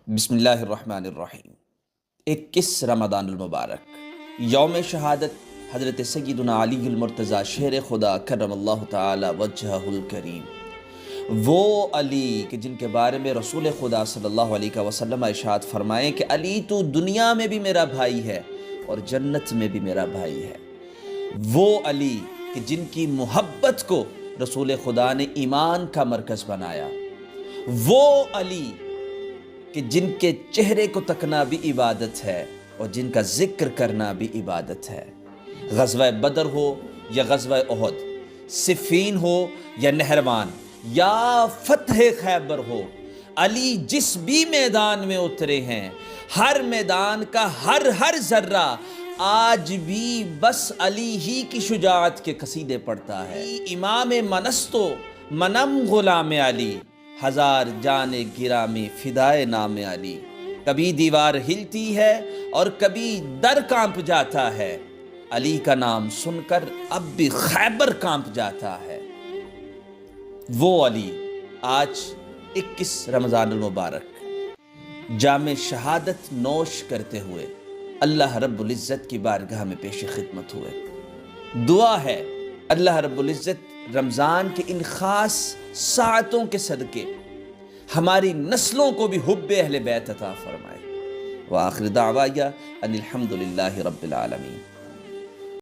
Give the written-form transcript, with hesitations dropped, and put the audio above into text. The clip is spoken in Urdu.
بسم اللہ الرحمن الرحیم۔ 21 رمضان المبارک، یوم شہادت حضرت سیدنا علی المرتضیٰ شیر خدا کرم اللہ تعالی وجہہ الکریم، وہ علی کہ جن کے بارے میں رسول خدا صلی اللہ علیہ وسلم ارشاد فرمائیں کہ علی تو دنیا میں بھی میرا بھائی ہے اور جنت میں بھی میرا بھائی ہے۔ وہ علی کہ جن کی محبت کو رسول خدا نے ایمان کا مرکز بنایا، وہ علی کہ جن کے چہرے کو تکنا بھی عبادت ہے اور جن کا ذکر کرنا بھی عبادت ہے۔ غزوہ بدر ہو یا غزوہ احد، صفین ہو یا نہروان یا فتح خیبر ہو، علی جس بھی میدان میں اترے ہیں، ہر میدان کا ہر ذرہ آج بھی بس علی ہی کی شجاعت کے قصیدے پڑھتا ہے۔ امام منستو منم غلام علی، ہزار جان گرامی فدائے نام علی۔ کبھی دیوار ہلتی ہے اور کبھی در کانپ جاتا ہے، علی کا نام سن کر اب بھی خیبر کانپ جاتا ہے۔ وہ علی آج 21 رمضان المبارک جام شہادت نوش کرتے ہوئے اللہ رب العزت کی بارگاہ میں پیش خدمت ہوئے۔ دعا ہے اللہ رب العزت رمضان کے ان خاص ساعتوں کے صدقے ہماری نسلوں کو بھی حب اہل بیت عطا فرمائے۔ وآخر دعوایا ان الحمدللہ رب العالمین۔